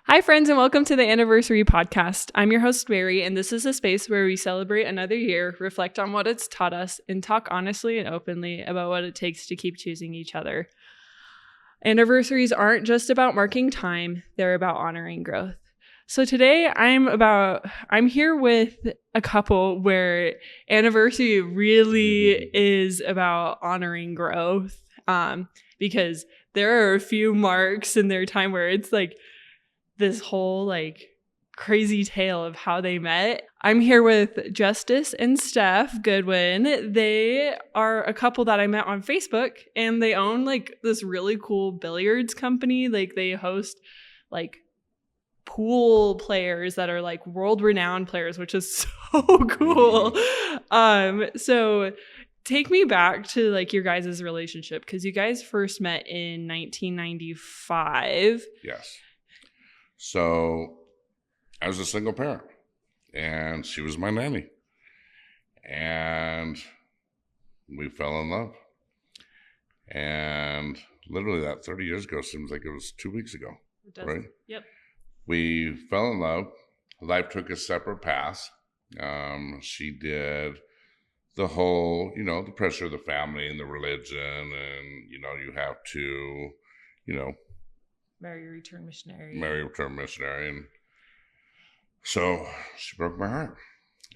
Hi, friends, and welcome to the Anniversary Podcast. I'm your host, Mary, and this is a space where we celebrate another year, reflect on what it's taught us, and talk honestly and openly about what it takes to keep choosing each other. Anniversaries aren't just about marking time, they're about honoring growth. So today I'm here with a couple where anniversary really is about honoring growth, because there are a few marks in their time where it's like this whole crazy tale of how they met. I'm here with Justice and Steph Goodwin. They are a couple that I met on Facebook, and they own this really cool billiards company. They host pool players that are world renowned players, which is so cool. So take me back to your guys' relationship, because you guys first met in 1995. Yes. So I was a single parent, and she was my nanny, and we fell in love. And literally that 30 years ago seems like it was 2 weeks ago, right? Yep. We fell in love. Life took a separate path. She did the whole, the pressure of the family and the religion, and, you have to, Marry a return missionary. And so she broke my heart.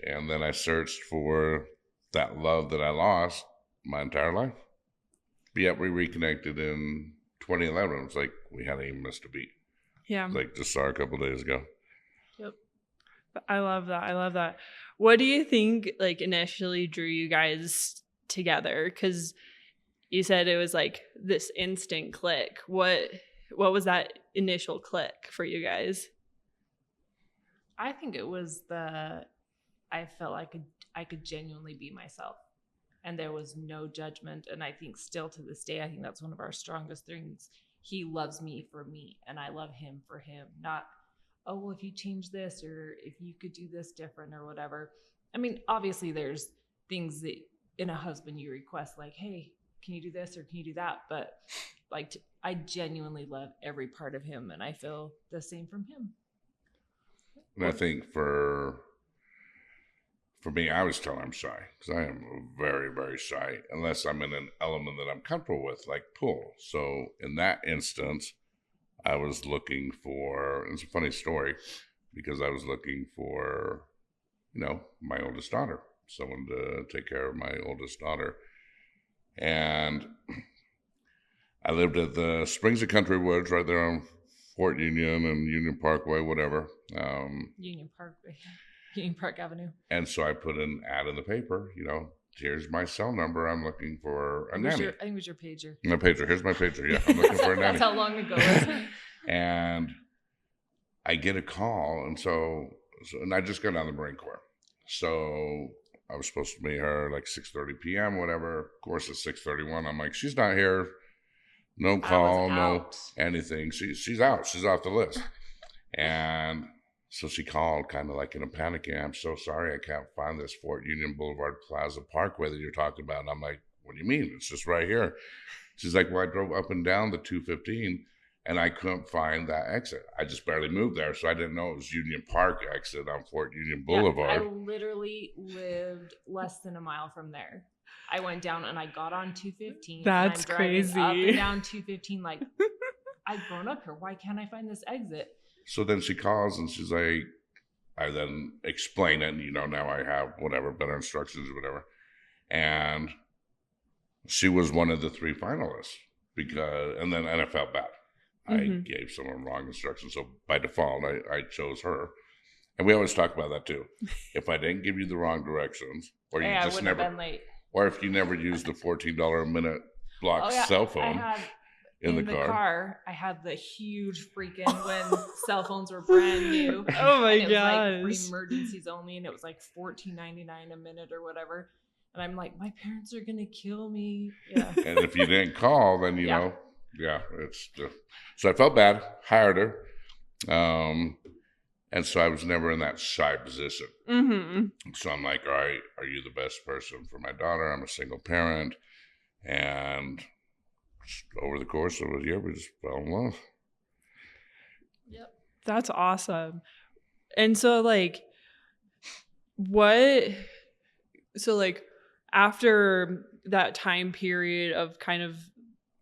And then I searched for that love that I lost my entire life. But yet we reconnected in 2011. It's like we hadn't even missed a beat. Yeah. Just saw her a couple days ago. Yep. I love that. What do you think initially drew you guys together? Because you said it was this instant click. What was that initial click for you guys? I think it was I felt like I could genuinely be myself, and there was no judgment. And I think still to this day, I think that's one of our strongest things. He loves me for me, and I love him for him. Not, oh, well, if you change this, or if you could do this different or whatever. I mean, obviously there's things that in a husband you request, like, hey, can you do this or can you do that? But I genuinely love every part of him, and I feel the same from him. And I think for me, I was telling I'm shy, because I am very, very shy, unless I'm in an element that I'm comfortable with, like pool. So in that instance, I was looking for, it's a funny story, because I was looking for, my oldest daughter, someone to take care of my oldest daughter. And I lived at the Springs of Country Woods right there on Fort Union and Union Parkway, whatever. Union Park Avenue. And so I put an ad in the paper, here's my cell number. I'm looking for a nanny. I think it was your pager. My pager. Here's my pager. Yeah, I'm looking for a nanny. That's how long ago was it? And I get a call. And and I just got out of the Marine Corps. So I was supposed to meet her 6:30 p.m., whatever. Of course, it's 6:31. I'm like, she's not here. No call, no anything. She's out. She's off the list. And so she called kind of in a panic. I'm so sorry, I can't find this Fort Union Boulevard Plaza Parkway that you're talking about. And I'm like, what do you mean? It's just right here. She's like, well, I drove up and down the 215 and I couldn't find that exit. I just barely moved there, so I didn't know it was Union Park exit on Fort Union Boulevard. Yeah, I literally lived less than a mile from there. I went down and I got on 215. That's and I'm crazy. Up and down 215, I've grown up here. Why can't I find this exit? So then she calls and she's like, I then explain it, and now I have whatever, better instructions or whatever. And she was one of the 3 finalists, and I felt bad. I gave someone wrong instructions. So by default, I chose her. And we always talk about that too. If I didn't give you the wrong directions, or you just never, have been late. Or if you never used the $14 a minute block cell phone in the car. I had the huge freaking when cell phones were brand new. Oh my gosh. It was gosh. for emergencies only, and it was $14.99 a minute or whatever. And I'm like, my parents are gonna kill me. Yeah. And if you didn't call, then so I felt bad, hired her. And so I was never in that shy position. Mm-hmm. So I'm like, all right, are you the best person for my daughter? I'm a single parent. And over the course of a year, we just fell in love. Yep. That's awesome. And so like after that time period of kind of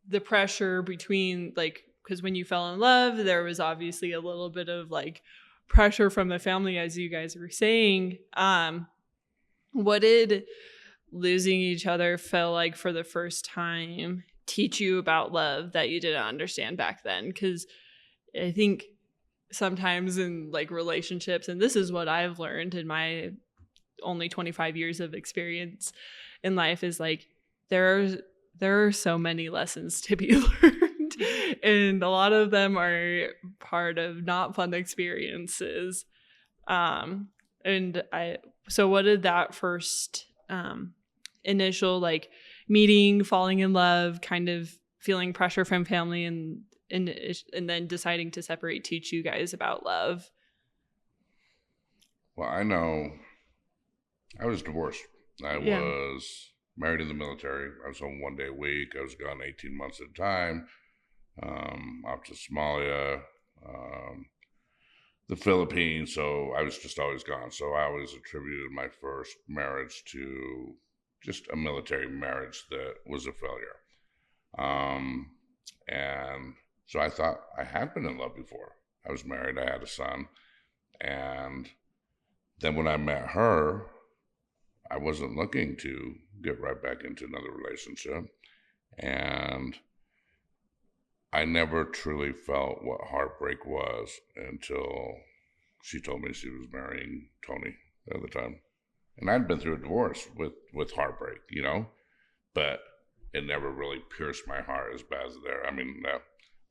the pressure between like, because when you fell in love, there was obviously a little bit of like pressure from the family, as you guys were saying. What did losing each other feel like for the first time teach you about love that you didn't understand back then? Because I think sometimes in like relationships, and this is what I've learned in my only 25 years of experience in life, is like there are so many lessons to be learned, and a lot of them are part of not fun experiences. So what did that first initial like meeting, falling in love, kind of feeling pressure from family and then deciding to separate teach you guys about love? Well, I know I was divorced. I was married in the military. I was home 1 day a week. I was gone 18 months at a time, off to Somalia, the Philippines. So I was just always gone. So I always attributed my first marriage to just a military marriage that was a failure. And so I thought I had been in love before. I was married. I had a son. And then when I met her, I wasn't looking to get right back into another relationship. And I never truly felt what heartbreak was until she told me she was marrying Tony at the time. And I'd been through a divorce with heartbreak, you know, but it never really pierced my heart as bad as there. I mean,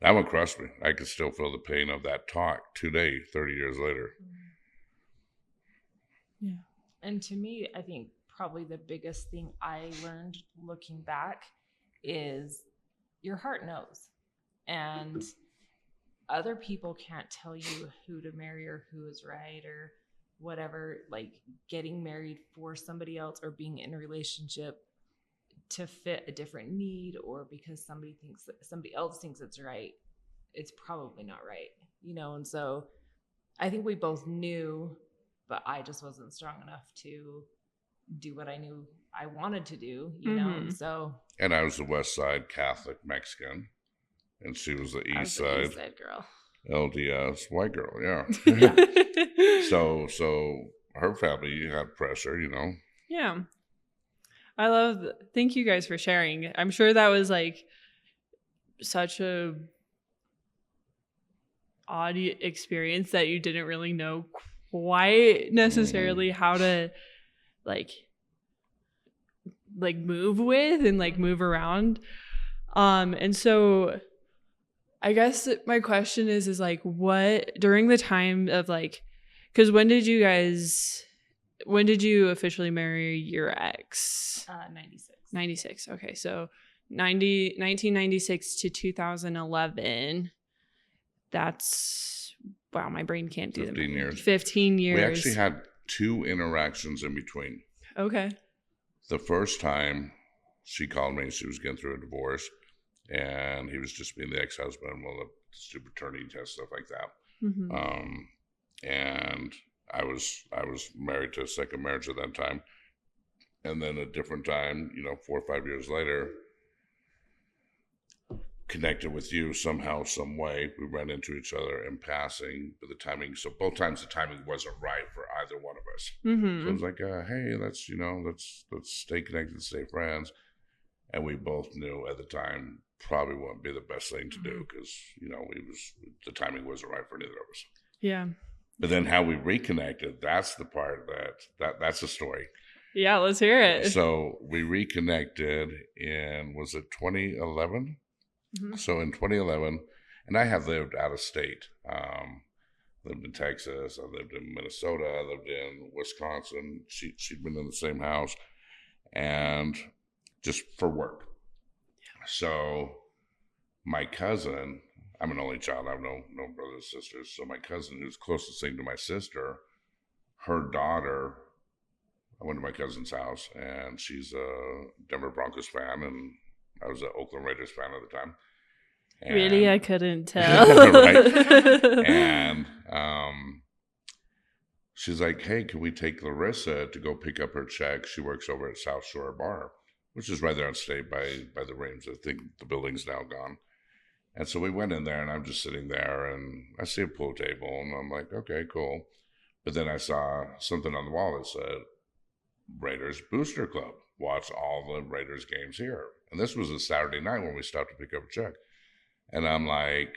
that one crushed me. I could still feel the pain of that talk today, 30 years later. Yeah. And to me, I think probably the biggest thing I learned looking back is your heart knows. And other people can't tell you who to marry or who is right or whatever. Like getting married for somebody else or being in a relationship to fit a different need or because somebody else thinks it's right, it's probably not right, you know? And so I think we both knew, but I just wasn't strong enough to do what I knew I wanted to do, you know? And so. And I was the West Side Catholic Mexican, and she was the East Side girl. LDS white girl, yeah. So her family had pressure, you know. Yeah. Thank you guys for sharing. I'm sure that was like such a odd experience that you didn't really know quite necessarily how to like move with and like move around. And so I guess my question is like what during the time of like, because when did you officially marry your ex? 96. Okay. So 1996 to 2011. That's, wow, my brain can't do that. 15 years. 15 years. We actually had 2 interactions in between. Okay. The first time she called me, she was getting through a divorce, and he was just being the ex-husband, well, the stupid paternity test, stuff like that. And I was married to a second marriage at that time. And then a different time, 4 or 5 years later, connected with you somehow, some way. We ran into each other in passing, but the timing, so both times the timing wasn't right for either one of us. So it was like, hey, let's stay connected, stay friends. And we both knew at the time probably wouldn't be the best thing to do because, the timing wasn't right for neither of us. Yeah. But then how we reconnected, that's the part that's a story. Yeah, let's hear it. So we reconnected in, was it 2011? So in 2011, and I had lived out of state. Lived in Texas, I lived in Minnesota, I lived in Wisconsin. She'd been in the same house, and just for work. So my cousin, I'm an only child, I have no brothers or sisters. So my cousin, who's closest thing to my sister, her daughter, I went to my cousin's house, and she's a Denver Broncos fan, and I was an Oakland Raiders fan at the time. And, really? I couldn't tell. Right? And she's like, hey, can we take Larissa to go pick up her check? She works over at South Shore Bar, which is right there on State by the Reims. I think the building's now gone. And so we went in there, and I'm just sitting there, and I see a pool table, and I'm like, okay, cool. But then I saw something on the wall that said, Raiders Booster Club. Watch all the Raiders games here. And this was a Saturday night when we stopped to pick up a check. And I'm like,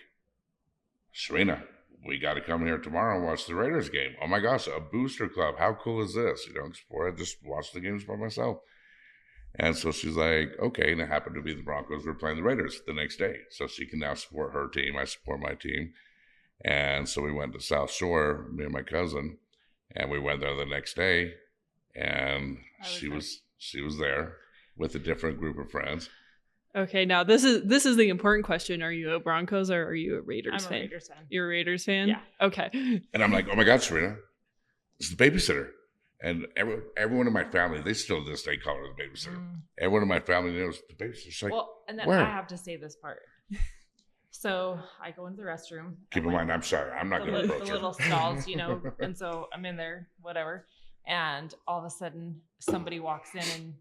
Serena, we got to come here tomorrow and watch the Raiders game. Oh my gosh, a Booster Club. How cool is this? Before I just watched the games by myself. And so she's like, okay. And it happened to be the Broncos were playing the Raiders the next day. So she can now support her team. I support my team. And so we went to South Shore, me and my cousin, and we went there the next day. And she was there with a different group of friends. Okay, now this is the important question. Are you a Broncos or are you a Raiders fan? I'm a Raiders fan. You're a Raiders fan? Yeah. Okay. And I'm like, oh my God, Serena, it's the babysitter. And everyone in my family, they still to this day call her the babysitter. Everyone in my family knows the babysitter. She's like, well, and then where? I have to say this part. So I go into the restroom. Keep in mind, I'm sorry. I'm not going to approach the her. little stalls, and so I'm in there, whatever. And all of a sudden, somebody walks in and,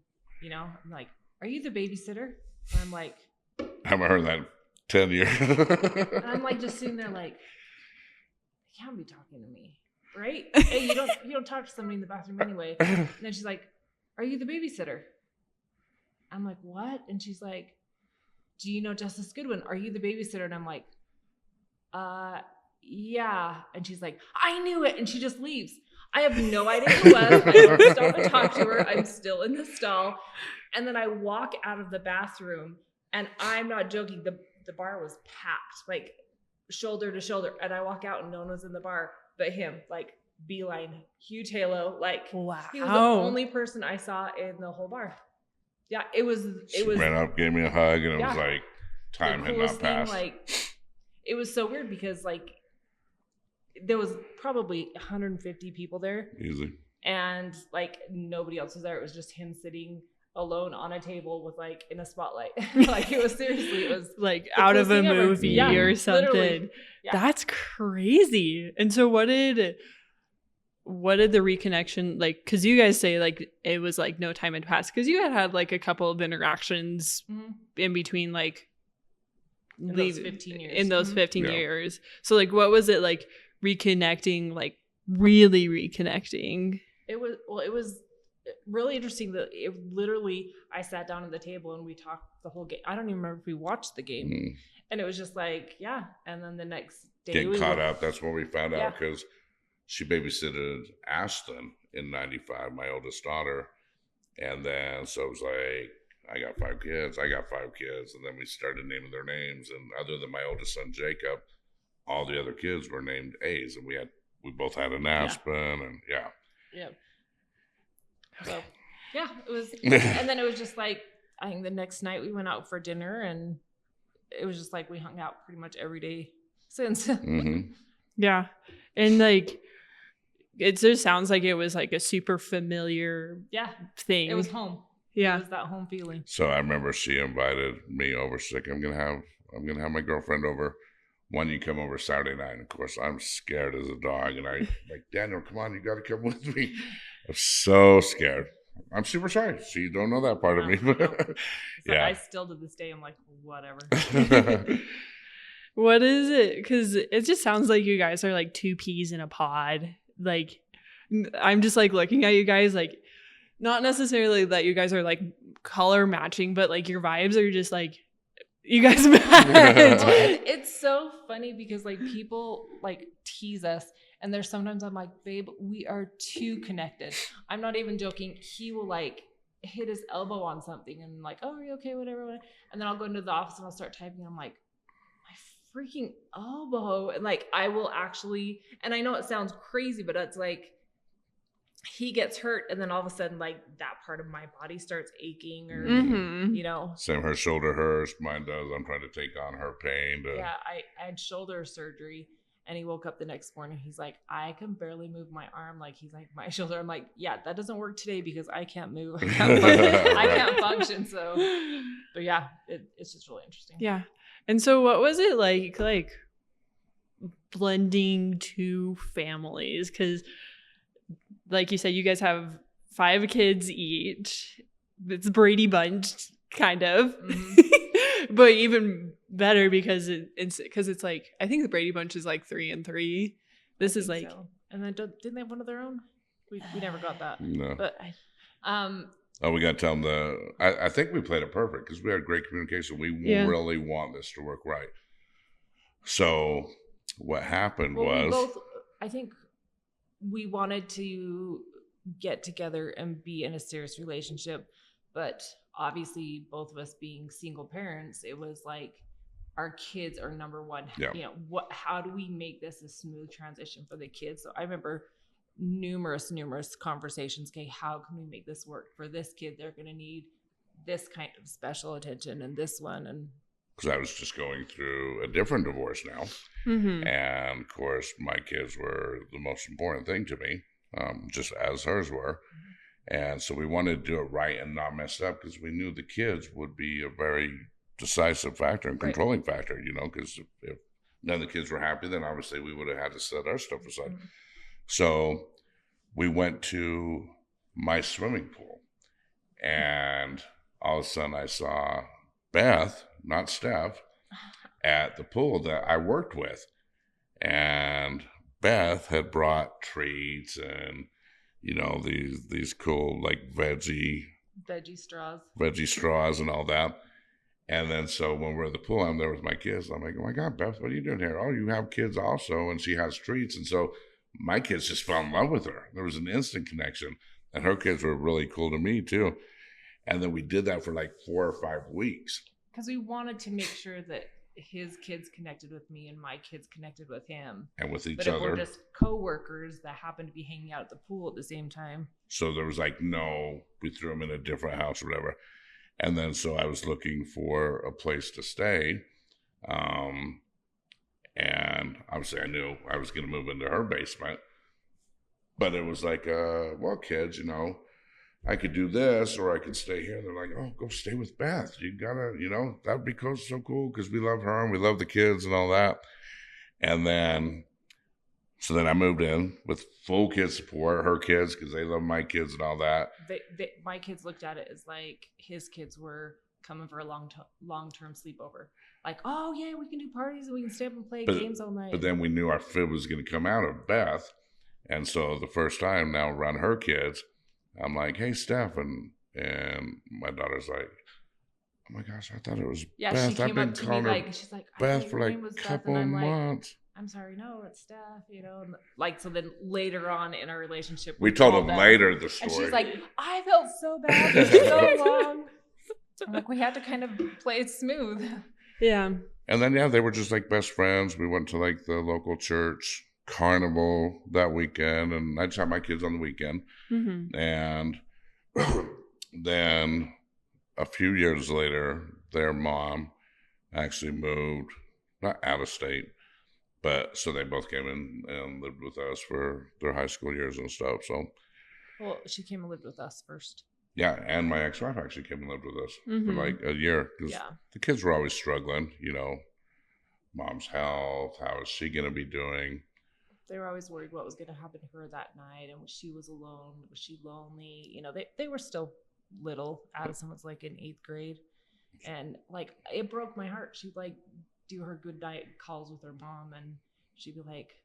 I'm like, are you the babysitter? And I'm like, I haven't heard that in 10 years. and I'm like just sitting there like, they can't be talking to me, right? Hey, you don't talk to somebody in the bathroom anyway. And then she's like, are you the babysitter? I'm like, what? And she's like, do you know Justice Goodwin? Are you the babysitter? And I'm like, yeah. And she's like, I knew it. And she just leaves. I have no idea who it was. I don't stop and talk to her. I'm still in the stall. And then I walk out of the bathroom, and I'm not joking. The bar was packed, like shoulder to shoulder. And I walk out and no one was in the bar but him, like beeline, huge halo. Like, wow. He was the only person I saw in the whole bar. Yeah, it was. She ran up, gave me a hug, and it was like time had not passed. Like, it was so weird because like there was probably 150 people there, easily, and like nobody else was there. It was just him sitting alone on a table with like in a spotlight. Like it was like out of a movie or something. Yeah. That's crazy. And so what did the reconnection, like, because you guys say like it was like no time had passed because you had like a couple of interactions in between, like in those 15 years. In those 15 years. So like what was it like reconnecting, like really reconnecting? It was really interesting that it literally, I sat down at the table and we talked the whole game. I don't even remember if we watched the game. And it was just like, yeah. And then the next day getting caught up. That's when we found out because she babysitted Ashton in 95, my oldest daughter. And then, so it was like, I got 5 kids. And then we started naming their names. And other than my oldest son, Jacob, all the other kids were named A's. And we both had an Aspen and Yeah. So, yeah, it was. And then it was just like, I think the next night we went out for dinner and it was just like we hung out pretty much every day since. Yeah. And like, it just sounds like it was like a super familiar thing. It was home. Yeah. It was that home feeling. So I remember she invited me over. She's like, I'm gonna have my girlfriend over. When you come over Saturday night, and of course I'm scared as a dog, and I like, Daniel, come on, you got to come with me. I'm so scared. I'm super shy. So you don't know that part of me. Yeah. I still to this day, I'm like, whatever. What is it? Because it just sounds like you guys are like 2 peas in a pod. Like, I'm just like looking at you guys, like, not necessarily that you guys are like color matching, but like your vibes are just like, you guys match. It's so funny because like people like tease us, and there's sometimes I'm like, babe, we are too connected. I'm not even joking. He will like hit his elbow on something and like, oh, are you okay? Whatever. And then I'll go into the office and I'll start typing. I'm like, my freaking elbow. And like, I will actually, and I know it sounds crazy, but it's like, he gets hurt and then all of a sudden like that part of my body starts aching or same, her shoulder hurts, mine does. I'm trying to take on her pain. I had shoulder surgery and he woke up the next morning. He's like, I can barely move my arm. Like he's like, my shoulder. I'm like, yeah, that doesn't work today because I can't move. I can't function. So, but yeah, it's just really interesting. Yeah. And so what was it like blending 2 families? Because like you said, you guys have 5 kids each. It's Brady Bunch, kind of. Mm-hmm. But even better because it's like, I think the Brady Bunch is like 3 and 3. This is like, so. And then didn't they have one of their own? We never got that. No. But we got to tell them I think we played it perfect because we had great communication. We really want this to work right. So what happened was, I think we wanted to get together and be in a serious relationship, but obviously both of us being single parents, it was like our kids are number one. Yeah. You know, how do we make this a smooth transition for the kids? So I remember numerous conversations. Okay, how can we make this work for this kid? They're going to need this kind of special attention and this one. And because I was just going through a different divorce now. Mm-hmm. And of course, my kids were the most important thing to me, just as hers were. And so we wanted to do it right and not mess up because we knew the kids would be a very decisive factor and controlling factor, you know, because if none of the kids were happy, then obviously we would have had to set our stuff aside. Mm-hmm. So we went to my swimming pool, and all of a sudden I saw Beth, not Steph, at the pool that I worked with. And Beth had brought treats and, you know, these cool like veggie straws and all that. And then so when we're at the pool, I'm there with my kids. I'm like, oh my God, Beth, what are you doing here? Oh, you have kids also. And she has treats. And so my kids just fell in love with her. There was an instant connection. And her kids were really cool to me too. And then we did that for like 4 or 5 weeks. Because we wanted to make sure that his kids connected with me and my kids connected with him. And with each but other. But we're just co-workers that happened to be hanging out at the pool at the same time. So there was like, no, we threw them in a different house or whatever. And then so I was looking for a place to stay. And obviously I knew I was going to move into her basement. But it was like, well, kids, you know, I could do this or I could stay here. They're like, oh, go stay with Beth. You gotta, you know, that would be so cool because we love her and we love the kids and all that. And then, so then I moved in with full kid support, her kids, because they love my kids and all that. My kids looked at it as like his kids were coming for a long-term sleepover. Like, oh yeah, we can do parties and we can stay up and play games all night. But then we knew our fib was going to come out of Beth. And so the first time now around her kids, I'm like, hey, Steph, and my daughter's like, oh my gosh, I thought it was Beth. She came up to me like, she's like, Beth for like a couple months. Like, I'm sorry, no, it's Steph, you know. And like, so then later on in our relationship, we told them later the story. And she's like, I felt so bad for so long. I'm like, we had to kind of play it smooth. Yeah. And then, they were just like best friends. We went to like the local church carnival that weekend, and I just had my kids on the weekend. Mm-hmm. And then a few years later, their mom actually moved, not out of state, but so they both came in and lived with us for their high school years and stuff. So, well, she came and lived with us first. Yeah, and my ex-wife actually came and lived with us for like a year because the kids were always struggling, you know, mom's health, how is she going to be doing? They were always worried what was going to happen to her that night, and when she was alone, was she lonely? You know, they were still little. Addison was like in 8th grade, and like it broke my heart. She'd like do her good night calls with her mom, and she'd be like,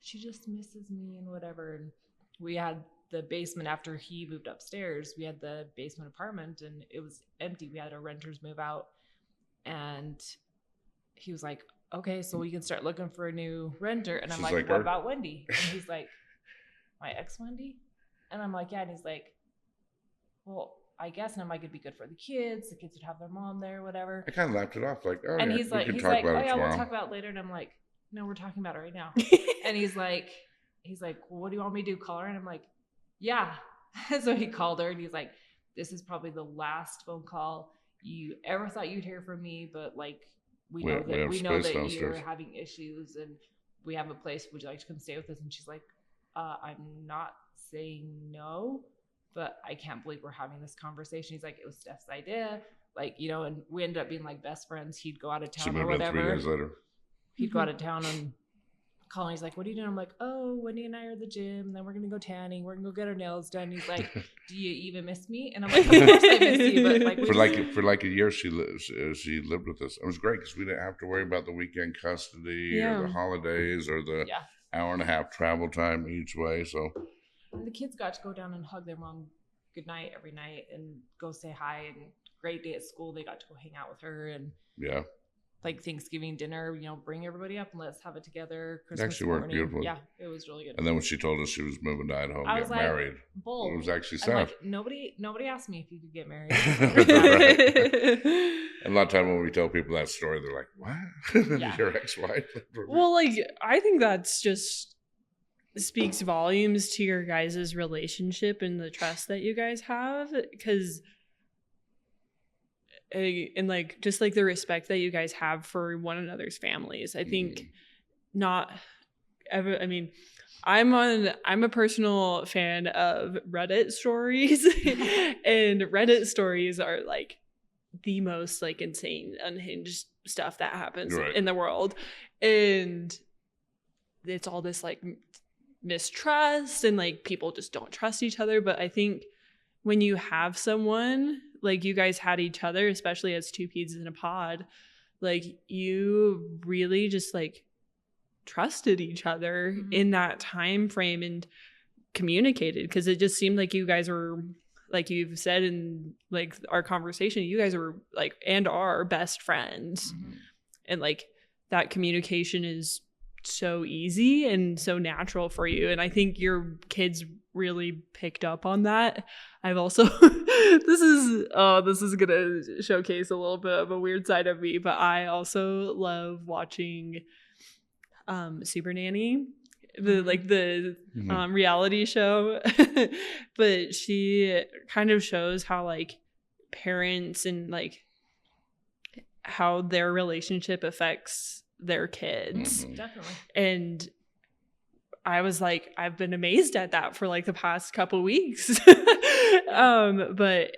she just misses me and whatever. And we had the basement after he moved upstairs. We had the basement apartment, and it was empty. We had our renters move out, and he was like, okay, so we can start looking for a new renter. And I'm like, what about Wendy? And he's like, my ex Wendy? And I'm like, yeah. And he's like, well, I guess. And I'm like, it'd be good for the kids. The kids would have their mom there, whatever. I kind of laughed it off, like, oh, and yeah, he's like, oh yeah, we'll talk about it later. And I'm like, no, we're talking about it right now. And he's like, well, what do you want me to do? Call her? And I'm like, yeah. So he called her, and he's like, this is probably the last phone call you ever thought you'd hear from me, but like, we know that you're having issues, and we have a place. Would you like to come stay with us? And she's like, I'm not saying no, but I can't believe we're having this conversation. He's like, it was Steph's idea. Like, you know, and we ended up being like best friends. He'd go out of town or whatever. 3 years later. He'd go out of town on calling. He's like, "What are you doing?" I'm like, "Oh, Wendy and I are at the gym. And then we're gonna go tanning. We're gonna go get our nails done." And he's like, "Do you even miss me?" And I'm like, "Of course I miss you." But like for like a year, she lived with us. It was great because we didn't have to worry about the weekend custody or the holidays or the hour and a half travel time each way. So and the kids got to go down and hug their mom goodnight every night and go say hi. And great day at school. They got to go hang out with her and like Thanksgiving dinner, bring everybody up and let's have it together. Christmas actually worked morning. beautiful. Yeah, it was really good. And then when she told us she was moving to Idaho and get married, bold. It was actually sad. sad. Like, nobody asked me if you could get married. A lot of time when we tell people that story, they're like, "What? Yeah. Your ex-wife?" Well, like, I think that's just speaks volumes to your guys' relationship and the trust that you guys have, because and like just like the respect that you guys have for one another's families. I think not ever. I mean, I'm a personal fan of Reddit stories, and Reddit stories are like the most like insane, unhinged stuff that happens in the world, and it's all this like mistrust and like people just don't trust each other. But I think when you have someone like you guys had each other, especially as two peas in a pod, like you really just like trusted each other in that time frame and communicated, because it just seemed like you guys were, like you've said in like our conversation, you guys were like and are best friends. And like that communication is so easy and so natural for you, and I think your kids really picked up on that. I've also this is gonna showcase a little bit of a weird side of me, but I also love watching Super Nanny, the reality show. But she kind of shows how like parents and like how their relationship affects their kids. Definitely. And I was like, I've been amazed at that for like the past couple weeks. But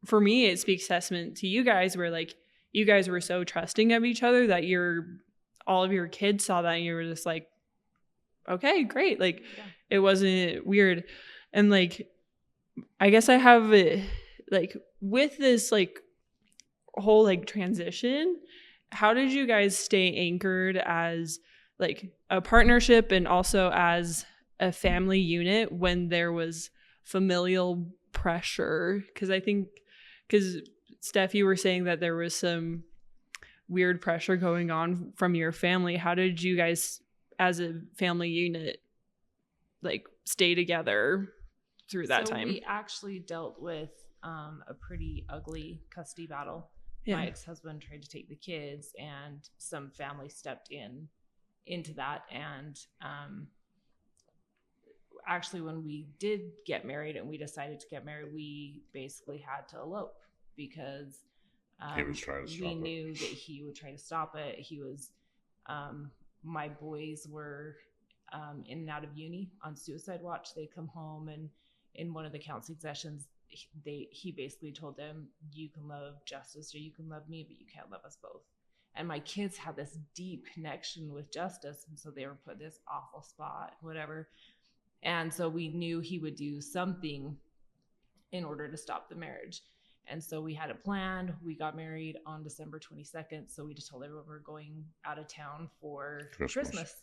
for me, it speaks testament to you guys, where like you guys were so trusting of each other that all of your kids saw that and you were just like, okay, great. Like it wasn't weird. And like, I guess I have like with this like whole like transition, how did you guys stay anchored as like a partnership and also as a family unit when there was familial pressure? Because Steph, you were saying that there was some weird pressure going on from your family. How did you guys as a family unit like stay together through that time? We actually dealt with a pretty ugly custody battle. My ex-husband tried to take the kids and some family stepped into that. And actually when we did get married and we decided to get married, we basically had to elope because he was trying to stop we knew that he would try to stop it. He was my boys were in and out of uni on suicide watch. They'd come home, and in one of the counseling sessions he basically told them, you can love Justice or you can love me, but you can't love us both. And my kids had this deep connection with Justice, and so they were put in this awful spot, whatever. And so we knew he would do something in order to stop the marriage. And so we had a plan. We got married on December 22nd. So we just told everyone we're going out of town for Christmas.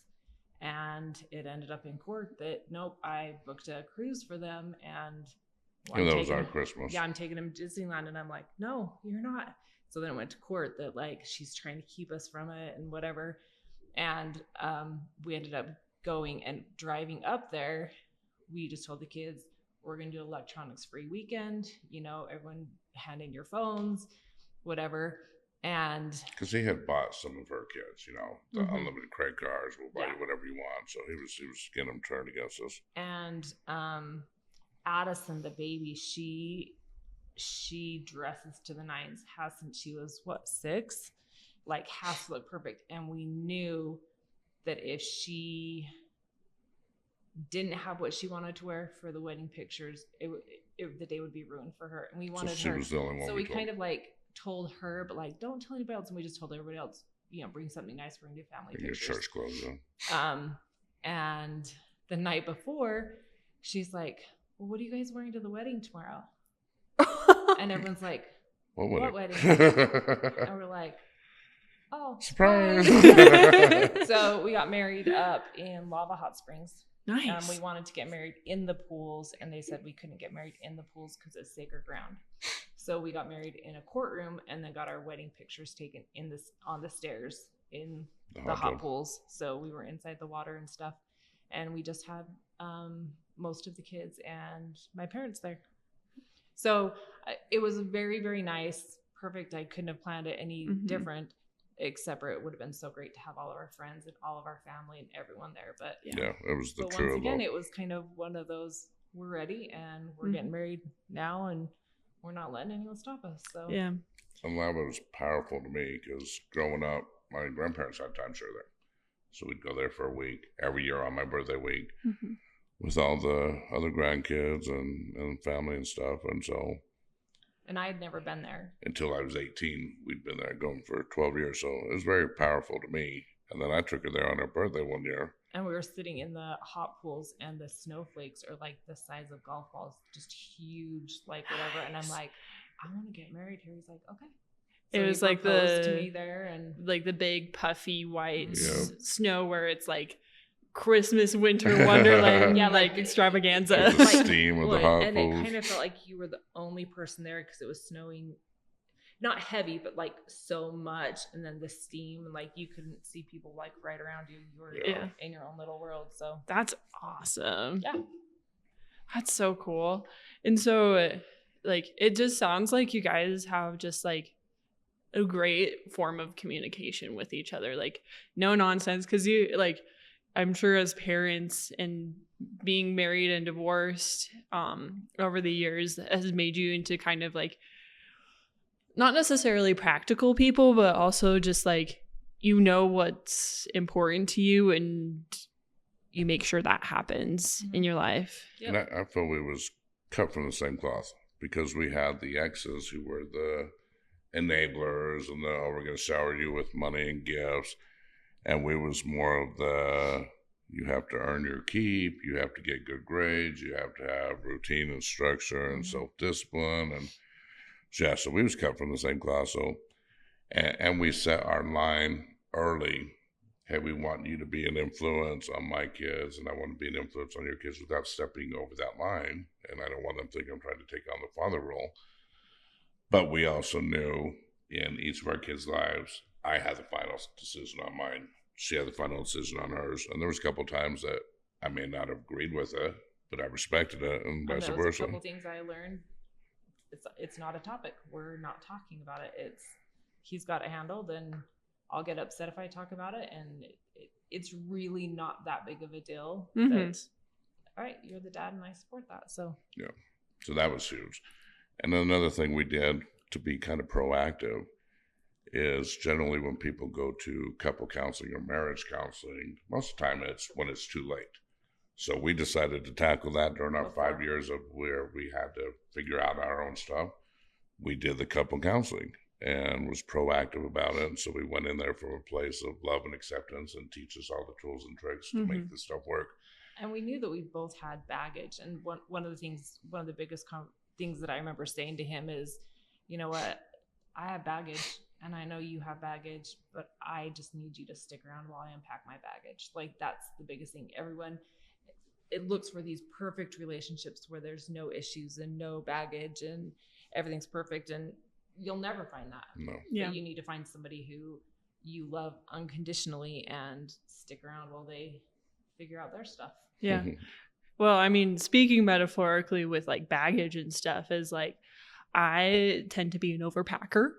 And it ended up in court that, nope, I booked a cruise for them. And that was our Christmas. Yeah, I'm taking them to Disneyland. And I'm like, no, you're not. So then it went to court that like she's trying to keep us from it and whatever. And we ended up going and driving up there. We just told the kids, we're going to do electronics free weekend. Everyone hand in your phones, whatever. And because he had bought some of her kids, the unlimited credit cards, we'll buy you whatever you want. So he was getting them turned against us. And Addison, the baby, she dresses to the nines, has since she was 6, like has to look perfect. And we knew that if she didn't have what she wanted to wear for the wedding pictures, the day would be ruined for her. And we wanted she her. Was the only one so we kind of like told her, but like, don't tell anybody else. And we just told everybody else, bring something nice for new family Your pictures. church clothes on. And the night before, she's like, well, what are you guys wearing to the wedding tomorrow? And everyone's like, what wedding? And we're like, oh, surprise. So we got married up in Lava Hot Springs. Nice. We wanted to get married in the pools, and they said we couldn't get married in the pools because it's sacred ground. So we got married in a courtroom, and then got our wedding pictures taken on the stairs in the hot pools. So we were inside the water and stuff, and we just had most of the kids and my parents there. So it was very, very nice, perfect. I couldn't have planned it any different. Except for it would have been so great to have all of our friends and all of our family and everyone there. But yeah, it was the but true once again, love. it was kind of one of those, we're ready and we're getting married now, and we're not letting anyone stop us. So yeah. And that was powerful to me because growing up, my grandparents had timeshare there. So we'd go there for a week every year on my birthday week with all the other grandkids and family and stuff. And so... And I had never been there. Until I was 18, we'd been there going for 12 years. So it was very powerful to me. And then I took her there on her birthday one year. And we were sitting in the hot pools, and the snowflakes are like the size of golf balls, just huge, like whatever. And I'm like, I want to get married here. He's like, okay. So it was like to me there, and like the big puffy white snow where it's like Christmas winter wonderland, like extravaganza. The steam of the hot and pools. it kind of felt like you were the only person there because it was snowing, not heavy, but like so much, and then the steam, like you couldn't see people like right around you. You were in your own little world. So that's awesome. Yeah, that's so cool. And so, like, it just sounds like you guys have just like a great form of communication with each other, like no nonsense, because you like. I'm sure as parents and being married and divorced over the years has made you into kind of like not necessarily practical people, but also just like, what's important to you and you make sure that happens in your life. Yep. And I feel we was cut from the same cloth because we had the exes who were the enablers and we're going to shower you with money and gifts. And we was more of you have to earn your keep, you have to get good grades, you have to have routine and structure and self-discipline. And so we was cut from the same cloth. So, and we set our line early. Hey, we want you to be an influence on my kids, and I want to be an influence on your kids without stepping over that line. And I don't want them to think I'm trying to take on the father role. But we also knew in each of our kids' lives, I had the final decision on mine. She had the final decision on hers. And there was a couple of times that I may not have agreed with it, but I respected it and vice versa. A couple things I learned. It's not a topic. We're not talking about it. He's got it handled, and I'll get upset if I talk about it. And it's really not that big of a deal. But, all right, you're the dad and I support that. So yeah. So that was huge. And then another thing we did to be kind of proactive is generally when people go to couple counseling or marriage counseling, most of the time it's when it's too late. So we decided to tackle that during our 5 years of where we had to figure out our own stuff. We did the couple counseling and was proactive about it. And so we went in there from a place of love and acceptance and teach us all the tools and tricks to make this stuff work. And we knew that we both had baggage. And one of the biggest things that I remember saying to him is, you know what, I have baggage. And I know you have baggage, but I just need you to stick around while I unpack my baggage. Like, that's the biggest thing. Everyone, it looks for these perfect relationships where there's no issues and no baggage and everything's perfect. And you'll never find that. No. Yeah. But you need to find somebody who you love unconditionally and stick around while they figure out their stuff. Yeah. Well, I mean, speaking metaphorically with like baggage and stuff is like, I tend to be an overpacker.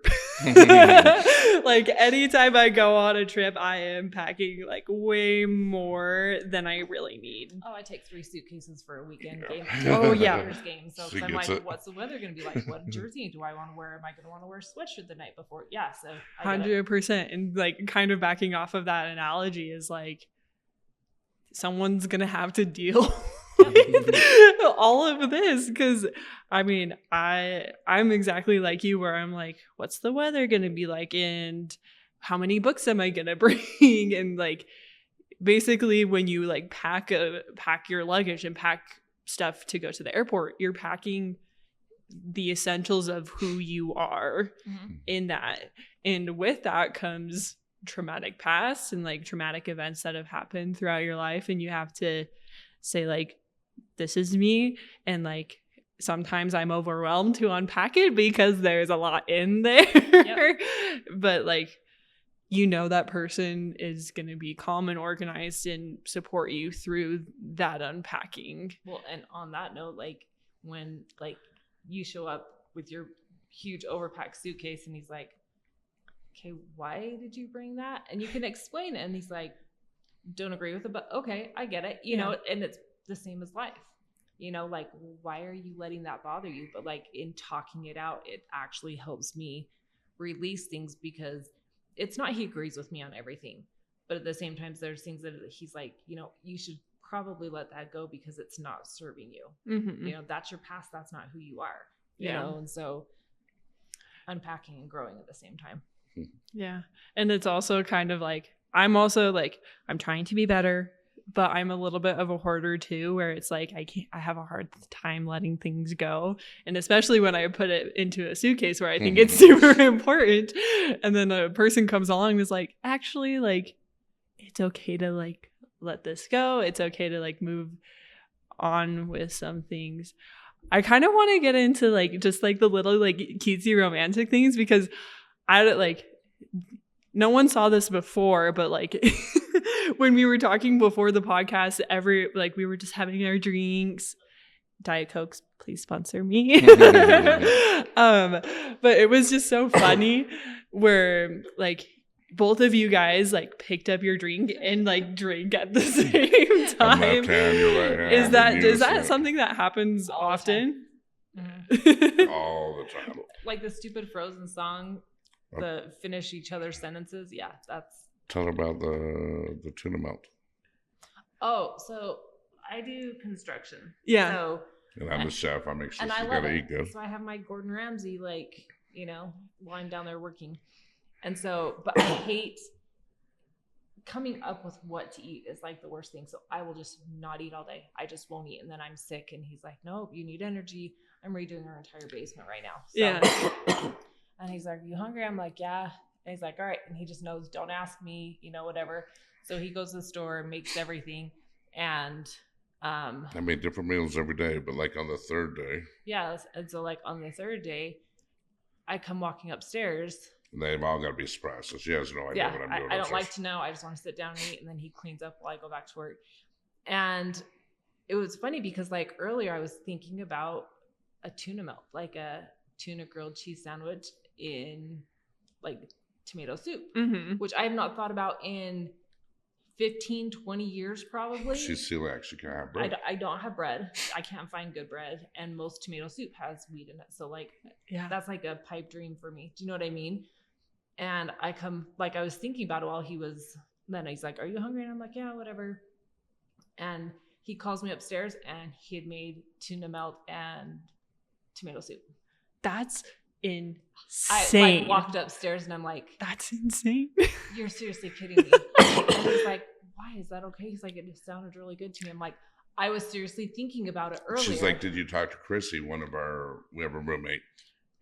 Like anytime I go on a trip, I am packing like way more than I really need. Oh, I take 3 suitcases for a weekend game. Oh yeah. Game. So I'm like, what's the weather going to be like? What jersey do I want to wear? Am I going to want to wear a sweatshirt the night before? Yeah. So 100%. And like kind of backing off of that analogy is like, someone's going to have to deal with all of this, because I mean I'm exactly like you where I'm like, what's the weather gonna be like, and how many books am I gonna bring? And like basically when you like pack your luggage and pack stuff to go to the airport, you're packing the essentials of who you are in that. And with that comes traumatic past and like traumatic events that have happened throughout your life. And you have to say like, this is me. And like, sometimes I'm overwhelmed to unpack it because there's a lot in there. Yep. But like, you know, that person is going to be calm and organized and support you through that unpacking. Well, and on that note, like when like you show up with your huge overpacked suitcase and he's like, okay, why did you bring that? And you can explain it. And he's like, don't agree with it, but okay, I get it. You know, and it's the same as life. You know, like, why are you letting that bother you? But like in talking it out, it actually helps me release things because it's not he agrees with me on everything. But at the same time, there's things that he's like, you know, you should probably let that go because it's not serving you. You know, that's your past. That's not who you are, you know? And so unpacking and growing at the same time. Yeah. And it's also kind of like, I'm also like, I'm trying to be better, but I'm a little bit of a hoarder too, where it's like, I have a hard time letting things go. And especially when I put it into a suitcase where I think it's super important. And then a person comes along and is like, actually, like, it's okay to like, let this go. It's okay to like move on with some things. I kind of want to get into like, just like the little like cutesy romantic things because I like, no one saw this before, but like when we were talking before the podcast, we were just having our drinks. Diet Cokes, please sponsor me. But it was just so funny where like both of you guys like picked up your drink and like drank at the same time. Left hand, your right hand. Is that something that happens often? All the time. Like the stupid Frozen song. The finish each other's sentences. Yeah, that's. Tell her about the tuna melt. Oh, so I do construction. Yeah. So, and I'm the chef. I make sure and she's got to eat good. So I have my Gordon Ramsay, like, you know, lying down there working. And so, but I hate coming up with what to eat is like the worst thing. So I will just not eat all day. I just won't eat. And then I'm sick. And he's like, no, you need energy. I'm redoing our entire basement right now. So, yeah. And he's like, are you hungry? I'm like, yeah. And he's like, all right. And he just knows, don't ask me, you know, whatever. So he goes to the store, makes everything. And I made different meals every day, but like on the third day. Yeah. And so like on the third day, I come walking upstairs. And they've all got to be surprised. So she has no idea what I'm doing. I don't like to know. I just want to sit down and eat. And then he cleans up while I go back to work. And it was funny because like earlier I was thinking about a tuna melt, like a tuna grilled cheese sandwich in like tomato soup, which I have not thought about in 15, 20 years probably. She's celiac. She can't have bread. I don't have bread. I can't find good bread. And most tomato soup has wheat in it. So like, that's like a pipe dream for me. Do you know what I mean? And I was thinking about it while then he's like, are you hungry? And I'm like, yeah, whatever. And he calls me upstairs and he had made tuna melt and tomato soup. That's insane. I like, walked upstairs and I'm like, that's insane. You're seriously kidding me. And he's like, why is that okay? He's like, it just sounded really good to me. I'm like, I was seriously thinking about it earlier. She's like, did you talk to Chrissy, we have a roommate,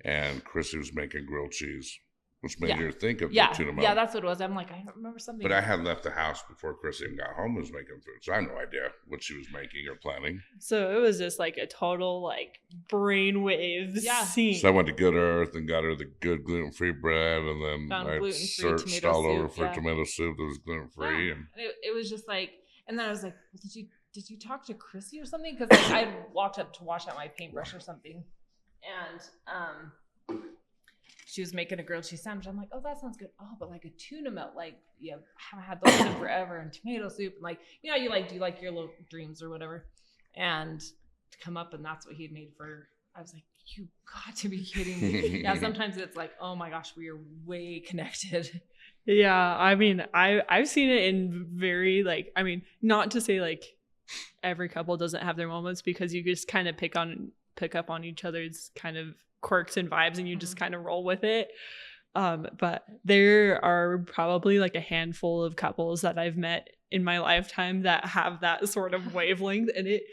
and Chrissy was making grilled cheese, which made her think of the tuna melt. Yeah, that's what it was. I'm like, I don't remember something. But I had left the house before Chrissy got home and was making food, so I had no idea what she was making or planning. So it was just like a total like brainwave scene. So I went to Good Earth and got her the good gluten-free bread, and then I searched all over for tomato soup that was gluten-free. And it was just like, and then I was like, well, did you talk to Chrissy or something? Because like, I walked up to wash out my paintbrush or something, and she was making a grilled cheese sandwich. I'm like, oh, that sounds good. Oh, but like a tuna melt, like, yeah, haven't had those in forever, and tomato soup, and like, you know, you like do like your little dreams or whatever, and to come up, and that's what he had made for. I was like, you got to be kidding me. Yeah, sometimes it's like, oh my gosh, we are way connected. Yeah, I mean, I've seen it in very like, I mean, not to say like every couple doesn't have their moments, because you just kind of pick up on each other's kind of quirks and vibes, and you just kind of roll with it. But there are probably like a handful of couples that I've met in my lifetime that have that sort of wavelength, and it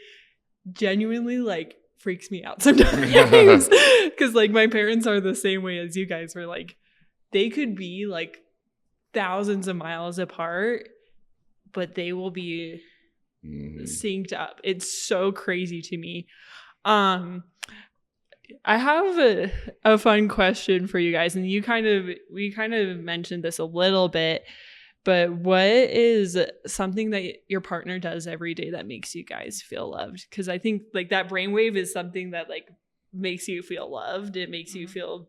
genuinely like freaks me out sometimes because like my parents are the same way as you guys, were like they could be like thousands of miles apart, but they will be synced up. It's so crazy to me. I have a fun question for you guys, and we kind of mentioned this a little bit, but what is something that your partner does every day that makes you guys feel loved? Because I think like that brainwave is something that like makes you feel loved. It makes you feel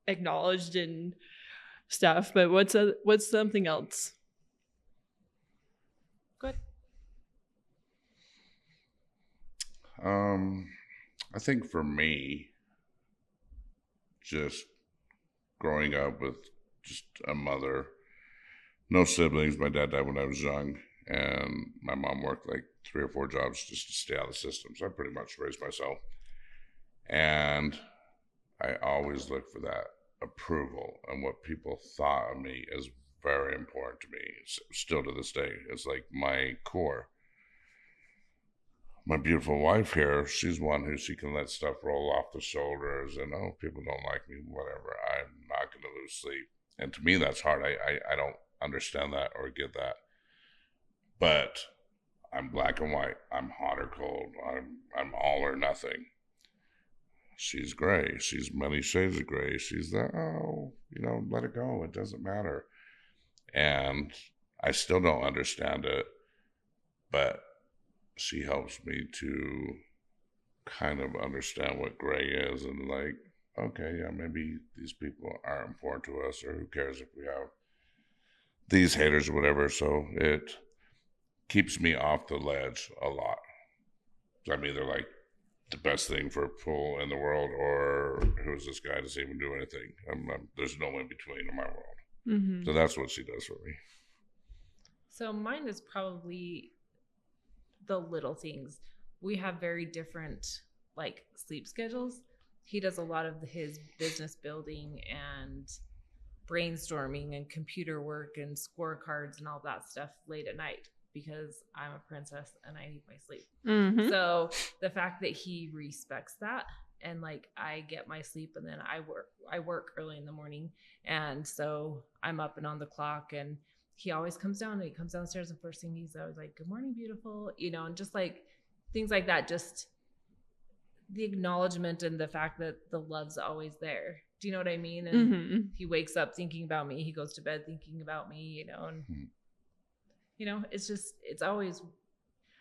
acknowledged and stuff. But what's something else? Good. I think for me, just growing up with just a mother, no siblings. My dad died when I was young, and my mom worked like 3 or 4 jobs just to stay out of the system. So I pretty much raised myself. And I always look for that approval, and what people thought of me is very important to me. It's still to this day. It's like my core. My beautiful wife here, she's one who she can let stuff roll off the shoulders and, oh, people don't like me, whatever. I'm not going to lose sleep. And to me, that's hard. I don't understand that or get that. But I'm black and white. I'm hot or cold. I'm all or nothing. She's gray. She's many shades of gray. She's that, oh, let it go. It doesn't matter. And I still don't understand it, but she helps me to kind of understand what gray is, and like, okay, yeah, maybe these people aren't important to us, or who cares if we have these haters or whatever. So it keeps me off the ledge a lot. I'm either like the best thing for a pool in the world, or who's this guy doesn't even do anything. There's no in between in my world. Mm-hmm. So that's what she does for me. So mine is probably the little things. We have very different like sleep schedules. He does a lot of his business building and brainstorming and computer work and scorecards and all that stuff late at night, because I'm a princess and I need my sleep. Mm-hmm. So the fact that he respects that, and like I get my sleep and then I work early in the morning, and so I'm up and on the clock, and he always comes down, and he comes downstairs, and first thing he's always like, good morning, beautiful, and just like things like that, just the acknowledgement and the fact that the love's always there. Do you know what I mean? And mm-hmm. He wakes up thinking about me. He goes to bed thinking about me, and it's always,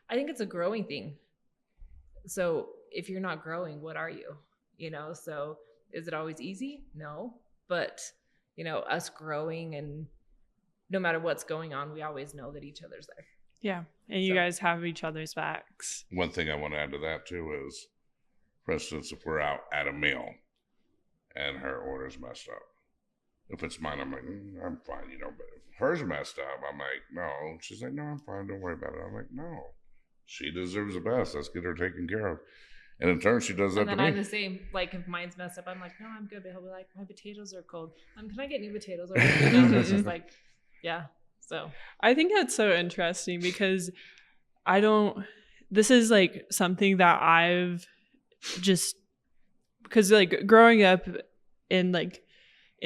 I think it's a growing thing. So if you're not growing, what are you? So is it always easy? No, but us growing, and no matter what's going on, we always know that each other's there. Yeah. And you guys have each other's backs. One thing I want to add to that too is, for instance, if we're out at a meal and her order's messed up, if it's mine, I'm like, I'm fine, but if hers messed up, I'm like, no. She's like, no, I'm fine, don't worry about it. I'm like, no, she deserves the best. Let's get her taken care of. And in turn, she does that to me. And then I'm the same. Like, if mine's messed up, I'm like, no, I'm good. But he'll be like, my potatoes are cold. Can I get new potatoes? Or it's just like, yeah. So I think that's so interesting, because this is like something that I've just, because like growing up in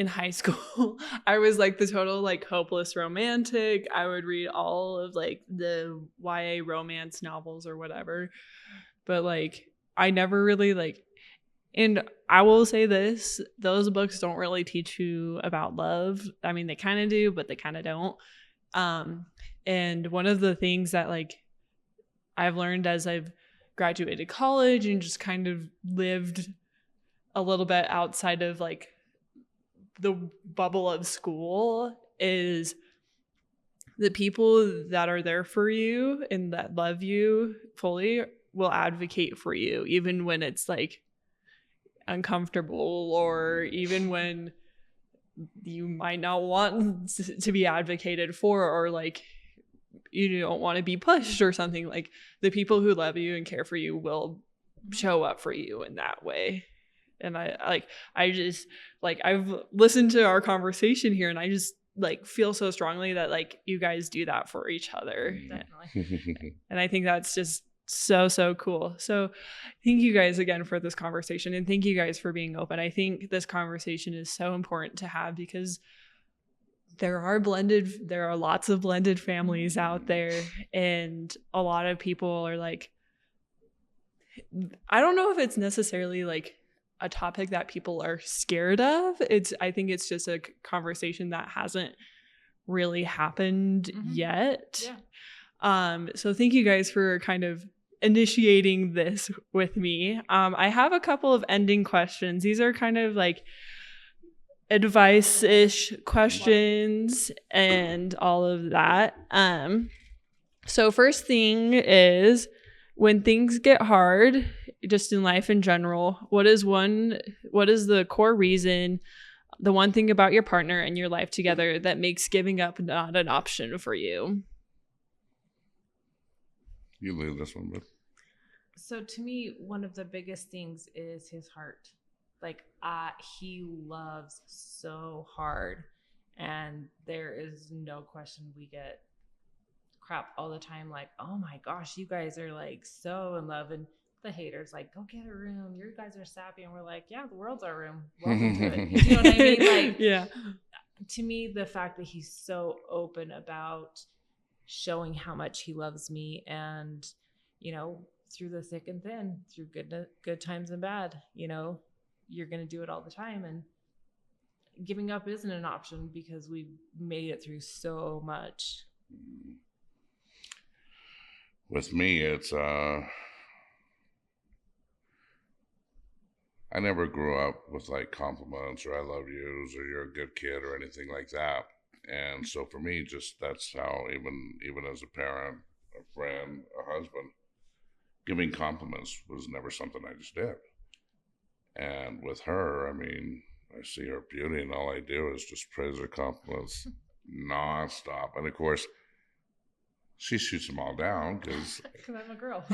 high school, I was like the total like hopeless romantic. I would read all of like the YA romance novels or whatever, but like I never really like, and I will say this, those books don't really teach you about love. I mean, they kind of do, but they kind of don't. And one of the things that like I've learned as I've graduated college and just kind of lived a little bit outside of like the bubble of school is the people that are there for you and that love you fully will advocate for you, even when it's like uncomfortable, or even when you might not want to be advocated for, or like you don't want to be pushed or something. Like the people who love you and care for you will show up for you in that way. And I just like, I've listened to our conversation here and I just like feel so strongly that like you guys do that for each other. Definitely. And I think that's just so cool. So thank you guys again for this conversation, and thank you guys for being open. I think this conversation is so important to have because there are lots of blended families out there, and a lot of people are like, I don't know if it's necessarily like a topic that people are scared of. I think it's just a conversation that hasn't really happened yet. Yeah. So thank you guys for kind of initiating this with me. I have a couple of ending questions. These are kind of like advice-ish questions and all of that. So first thing is, when things get hard, just in life in general, what is the core reason, the one thing about your partner and your life together that makes giving up not an option for you? You leave this one, but So to me, one of the biggest things is his heart. Like he loves so hard, and there is no question we get crap all the time. Like, oh my gosh, you guys are like so in love, and the haters like, go get a room. You guys are sappy, and we're like, yeah, the world's our room. Welcome to it. You know what I mean? Like, yeah. To me, the fact that he's so open about showing how much he loves me, and through the thick and thin, through good times and bad, you're going to do it all the time. And giving up isn't an option because we've made it through so much. with me, it's I never grew up with like compliments or I love yous or you're a good kid or anything like that. And so for me, just that's how even as a parent, a friend, a husband, giving compliments was never something I just did. And with her, I mean, I see her beauty and all I do is just praise her compliments nonstop. And of course, she shoots them all down because I'm a girl.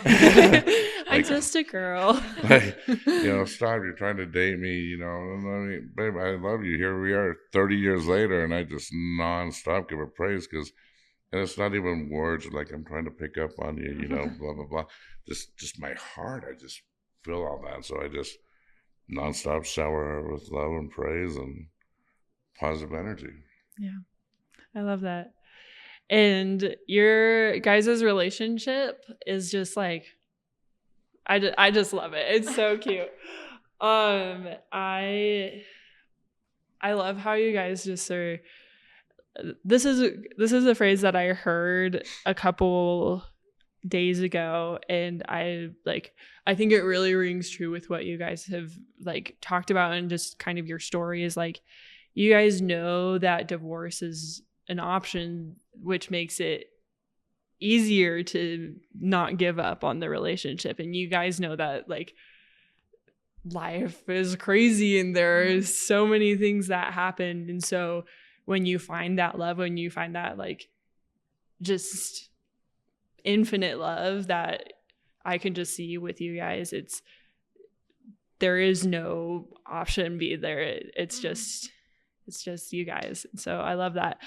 I'm just a girl. Stop, you're trying to date me, I mean, babe, I love you. Here we are 30 years later, and I just nonstop give her praise and it's not even words like I'm trying to pick up on you, blah, blah, blah. Just my heart, I just feel all that. So I just nonstop shower her with love and praise and positive energy. Yeah, I love that. And your guys' relationship is just like, I just love it. It's so cute. I love how you guys just are. This is a phrase that I heard a couple days ago, and I think it really rings true with what you guys have like talked about, and just kind of your story is like, you guys know that divorce is an option, which makes it easier to not give up on the relationship. And you guys know that like life is crazy and there's so many things that happen. And so when you find that love, when you find that like just infinite love that I can just see with you guys, there is no option B there. It's just you guys. So I love that.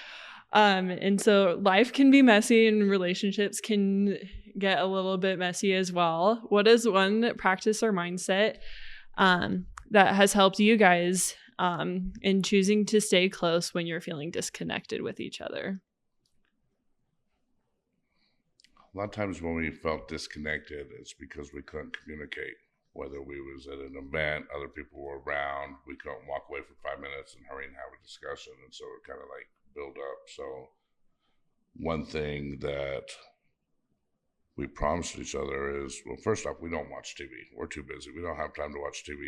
And so life can be messy and relationships can get a little bit messy as well. What is one practice or mindset that has helped you guys in choosing to stay close when you're feeling disconnected with each other? A lot of times when we felt disconnected, it's because we couldn't communicate. Whether we was at an event, other people were around, we couldn't walk away for 5 minutes and hurry and have a discussion. And so it kind of like build up. So one thing that we promised each other is, well, first off, we don't watch TV. We're too busy. We don't have time to watch TV.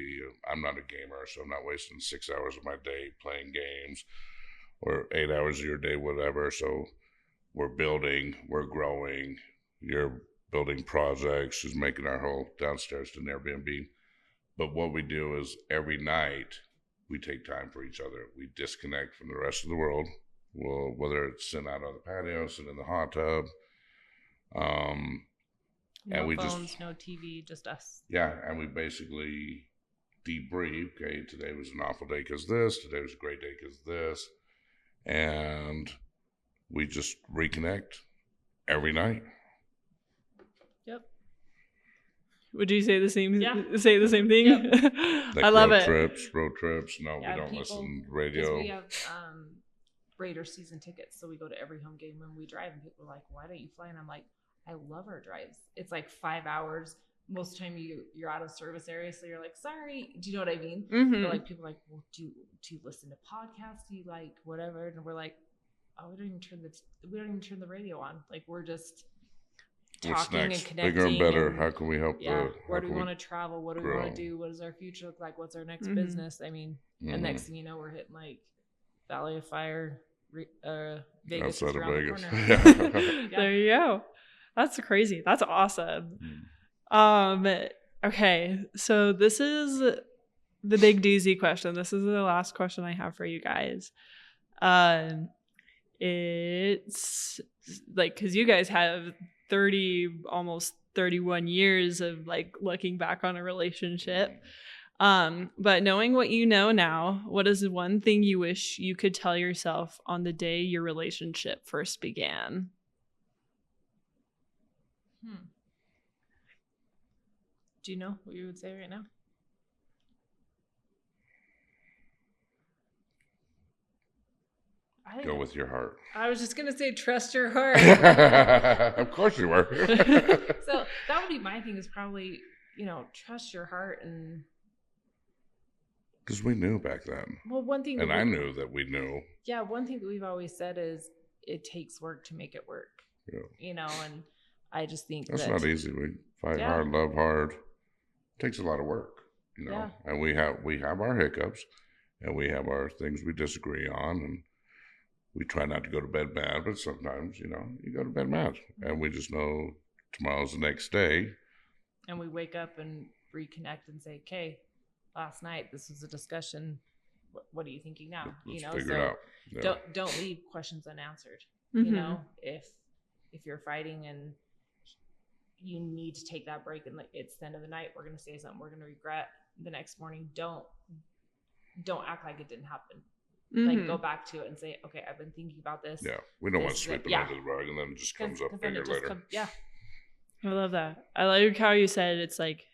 I'm not a gamer, so I'm not wasting 6 hours of my day playing games or 8 hours of your day, whatever. So we're building, we're growing. You're building projects. She's making our whole downstairs to an Airbnb. But what we do is every night we take time for each other. We disconnect from the rest of the world. Well, whether it's sitting out on the patio, sitting in the hot tub. No and we phones, just no TV, just us. Yeah, and we basically debrief. Okay, today was an awful day because this. Today was a great day because this. And we just reconnect every night. Yep. Would you say the same? Yeah. Say the same thing. Yep. Like I love road it. trips. No, Yeah, we don't people- listen to 'Cause radio. we have Raider season tickets, so we go to every home game when we drive, and people are like, "Why don't you fly?" And I'm like, "I love our drives. It's like 5 hours. Most of the time you're out of service area, so you're like, sorry. Do you know what I mean? Mhm. But like people are like, well, do you listen to podcasts? Do you like whatever? And we're like, oh, we don't even turn the radio on. Like we're just What's talking and next? connecting. Bigger and better. and, How can we help? yeah, the where how do can we want to travel? What do we grow? want to do? What does our future look like? What's our next Mhm. business? I mean, Mhm. and next thing you know, we're hitting like Valley of Fire, Vegas Outside is of around Vegas. the corner. Yeah. There you go. That's crazy. That's awesome. Mm. Okay, so this is the big doozy question. This is the last question I have for you guys. It's like, because you guys have 30, almost 31 years of like looking back on a relationship. But knowing what you know now, what is the one thing you wish you could tell yourself on the day your relationship first began? Do you know what you would say right now? Go with your heart. I was just gonna say, trust your heart. Of course you were. So that would be my thing. Is probably trust your heart. And Because we knew back then. well, one thing, And I knew that we knew. Yeah, one thing that we've always said is it takes work to make it work. Yeah. And I just think That's that not easy. We fight Yeah. hard, love hard. It takes a lot of work, Yeah. And we have our hiccups, and we have our things we disagree on, and we try not to go to bed mad, but sometimes, you go to bed mad, and we just know tomorrow's the next day. And we wake up and reconnect and say, okay, last night this was a discussion. What are you thinking now? Let's figure it out. Yeah. Don't leave questions unanswered. Mhm. If you're fighting and you need to take that break, and like it's the end of the night, we're gonna say something we're gonna regret the next morning. Don't act like it didn't happen. Like Mhm. go back to it and say, okay, I've been thinking about this. Yeah, we don't want to This- sweep it yeah. under the rug, and then it just comes up 'Cause then bigger it just later. yeah. I love that. I like how you said it's like,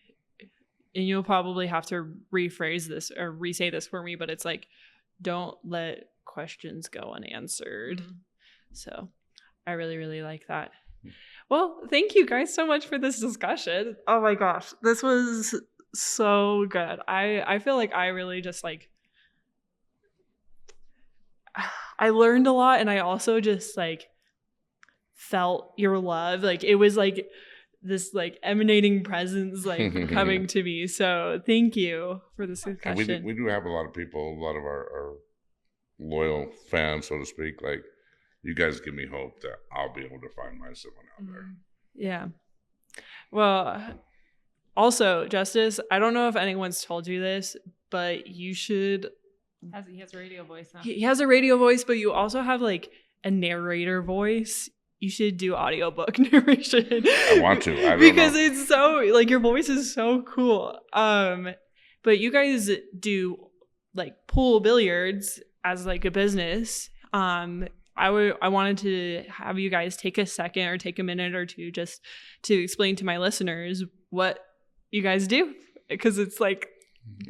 and you'll probably have to rephrase this or re-say this for me, but it's like, don't let questions go unanswered. Mhm. So I really, really like that. Well, thank you guys so much for this discussion. Oh my gosh, this was so good. I feel like I really just like, I learned a lot, and I also just like felt your love. Like it was like this like emanating presence like coming to me. So thank you for this And discussion. we do have a lot of people, a lot of our loyal fans, so to speak. Like, you guys give me hope that I'll be able to find my someone out there. Yeah. Well, also, Justice, I don't know if anyone's told you this, but you should. He has a radio voice, huh? He has a radio voice, but you also have like a narrator voice. You should do audiobook narration. I want to. I don't because know. it's so like your voice is so cool. But you guys do like pool billiards as like a business. I wanted to have you guys take a second or take a minute or two just to explain to my listeners what you guys do, because it's like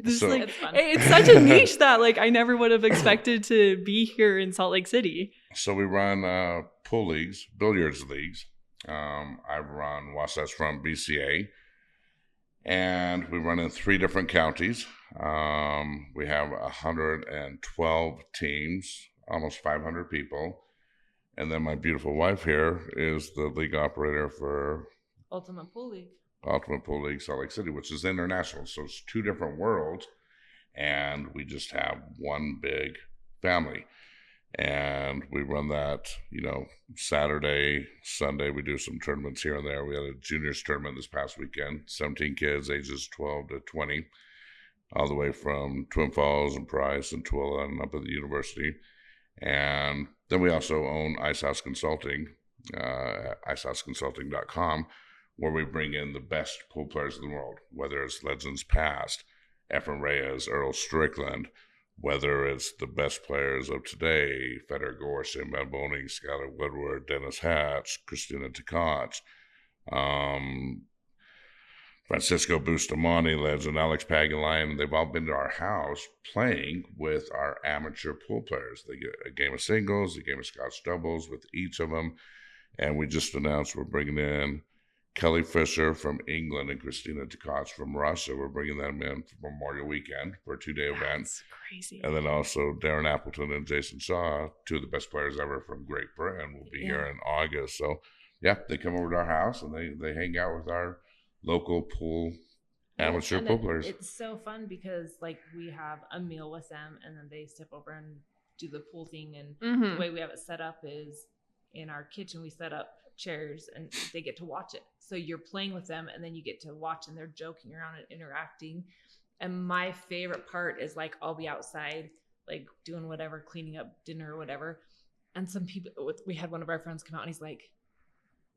this So- like It's fun. it's such a niche that like I never would have expected to be here in Salt Lake City. So we run pool leagues, billiards leagues. I've run Wasatch Front BCA, and we run in 3 different counties. We have 112 teams, almost 500 people. And then my beautiful wife here is the league operator for Ultimate Pool League. Ultimate Pool League Salt Lake City, which is international. So it's 2 different worlds, and we just have one big family. And we run that, Saturday, Sunday. We do some tournaments here and there. We had a juniors tournament this past weekend, 17 kids, ages 12 to 20, all the way from Twin Falls and Price and Tooele and up at the university. And then we also own Ice House Consulting, icehouseconsulting.com, where we bring in the best pool players in the world, whether it's legends past, Efren Reyes, Earl Strickland, whether it's the best players of today, Federer Gorsh, Van Boning, Skylar Woodward, Dennis Hatch, Christina Tkach, Francisco Bustamante lives, and Alex Pagulayan. They've all been to our house playing with our amateur pool players. They get a game of singles, a game of Scotch doubles with each of them. And we just announced we're bringing in Kelly Fisher from England and Christina Tkach from Russia. We're bringing them in for Memorial Weekend for a 2-day event. That's crazy. And then also Darren Appleton and Jason Shaw, two of the best players ever from Great Britain, will be here in August. So, yeah, they come over to our house and they hang out with our local pool amateur pool players. It's so fun because like we have a meal with them and then they step over and do the pool thing. And the way we have it set up is in our kitchen, we set up chairs and they get to watch it. So you're playing with them and then you get to watch and they're joking around and interacting. And my favorite part is like, I'll be outside, like doing whatever, cleaning up dinner or whatever. And some people, we had one of our friends come out and he's like,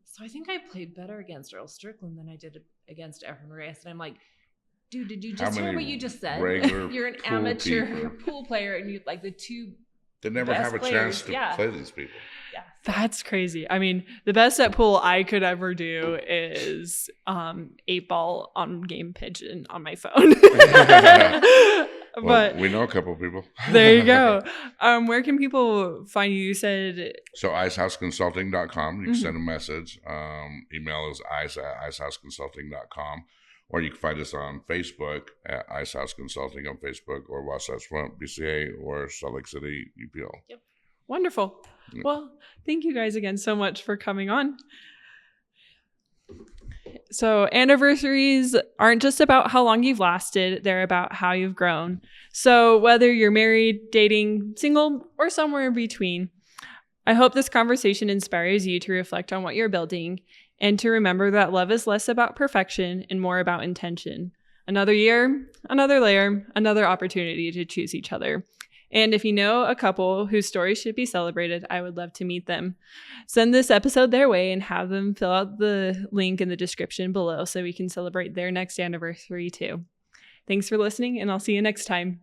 so I think I played better against Earl Strickland than I did against Efren Reyes. And I'm like, dude, did you just hear what you just said? You're an amateur pool player and you like the two they never have a chance to play these people. Yeah. That's crazy. I mean, the best at pool I could ever do is 8-ball on Game Pigeon on my phone. Well, we know a couple of people. There you go. Where can people find you? You said so icehouseconsulting.com. You can send a message. Email is ice@icehouseconsulting.com. Or you can find us on Facebook at Icehouse Consulting on Facebook, or Wasatch Front BCA, or Salt Lake City UPL. Yep. Wonderful. Yep. Well, thank you guys again so much for coming on. So anniversaries aren't just about how long you've lasted, they're about how you've grown. So whether you're married, dating, single, or somewhere in between, I hope this conversation inspires you to reflect on what you're building and to remember that love is less about perfection and more about intention. Another year, another layer, another opportunity to choose each other. And if you know a couple whose stories should be celebrated, I would love to meet them. Send this episode their way and have them fill out the link in the description below so we can celebrate their next anniversary too. Thanks for listening, and I'll see you next time.